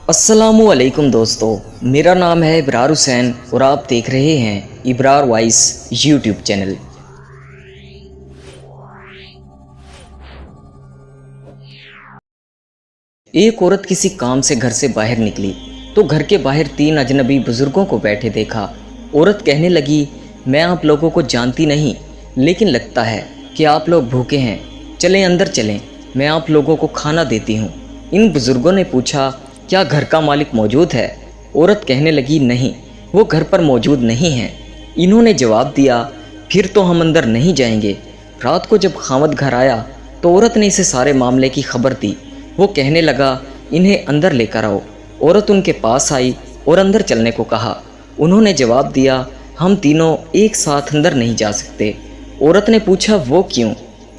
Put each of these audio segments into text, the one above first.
अस्सलामुअलैकुम दोस्तों, मेरा नाम है इब्रार हुसैन और आप देख रहे हैं इब्रार वॉइस यूट्यूब चैनल। एक औरत किसी काम से घर से बाहर निकली तो घर के बाहर 3 अजनबी बुजुर्गों को बैठे देखा। औरत कहने लगी, मैं आप लोगों को जानती नहीं, लेकिन लगता है कि आप लोग भूखे हैं। चलें अंदर चलें, मैं आप लोगों को खाना देती हूँ। इन बुजुर्गों ने पूछा, क्या घर का मालिक मौजूद है? औरत कहने लगी, नहीं, वो घर पर मौजूद नहीं है। इन्होंने जवाब दिया, फिर तो हम अंदर नहीं जाएंगे। रात को जब खामद घर आया तो औरत ने इसे सारे मामले की खबर दी। वो कहने लगा, इन्हें अंदर लेकर आओ। औरत उनके पास आई और अंदर चलने को कहा। उन्होंने जवाब दिया, हम तीनों एक साथ अंदर नहीं जा सकते। औरत ने पूछा, वो क्यों?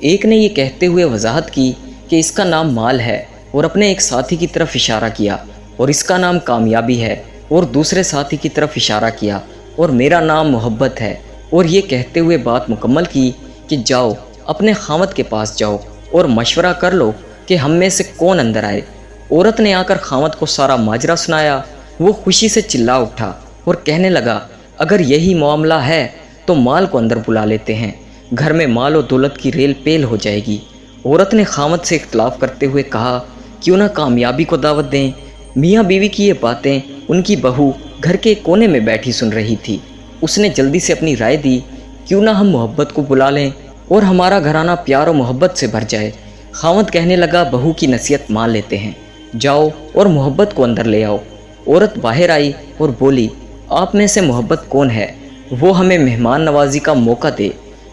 एक ने ये कहते हुए वजाहत की कि इसका नाम माल है और अपने एक साथी की तरफ इशारा किया, और इसका नाम कामयाबी है और दूसरे साथी की तरफ इशारा किया, और मेरा नाम मोहब्बत है। और ये कहते हुए बात मुकम्मल की कि जाओ अपने खामद के पास जाओ और मशवरा कर लो कि हम में से कौन अंदर आए। औरत ने आकर खामद को सारा माजरा सुनाया। वो खुशी से चिल्ला उठा और कहने लगा, अगर यही मामला है तो माल को अंदर बुला लेते हैं, घर में माल और दौलत की रेल पेल हो जाएगी। औरत ने खामद से इख्तलाफ करते हुए कहा, क्यों ना कामयाबी को दावत दें। मियाँ बीवी की ये बातें उनकी बहू घर के कोने में बैठी सुन रही थी। उसने जल्दी से अपनी राय दी, क्यों ना हम मोहब्बत को बुला लें और हमारा घराना प्यार और मोहब्बत से भर जाए। खामद कहने लगा, बहू की नसीहत मान लेते हैं, जाओ और मोहब्बत को अंदर ले आओ। औरत बाहर आई और बोली, आप में से मोहब्बत कौन है? वो हमें मेहमान नवाजी का मौका दे।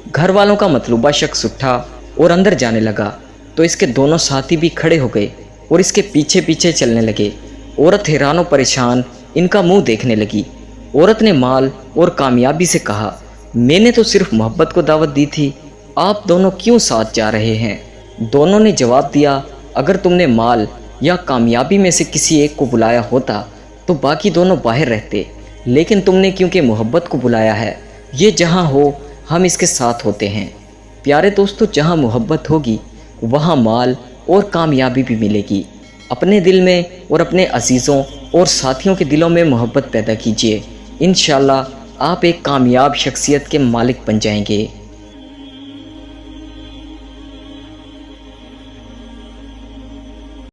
घर वालों का मतलूबा शख्स उठा और अंदर जाने लगा तो इसके दोनों साथी भी खड़े हो गए और इसके पीछे पीछे चलने लगे। औरत हैरान और परेशान इनका मुंह देखने लगी। औरत ने माल और कामयाबी से कहा, मैंने तो सिर्फ मोहब्बत को दावत दी थी, आप दोनों क्यों साथ जा रहे हैं? दोनों ने जवाब दिया, अगर तुमने माल या कामयाबी में से किसी एक को बुलाया होता तो बाकी दोनों बाहर रहते, लेकिन तुमने क्योंकि मोहब्बत को बुलाया है, ये जहाँ हो हम इसके साथ होते हैं। प्यारे दोस्तों, जहाँ मोहब्बत होगी वहाँ माल और कामयाबी भी मिलेगी। अपने दिल में और अपने अजीज़ों और साथियों के दिलों में मोहब्बत पैदा कीजिए। इंशाअल्लाह आप एक कामयाब शख्सियत के मालिक बन जाएंगे।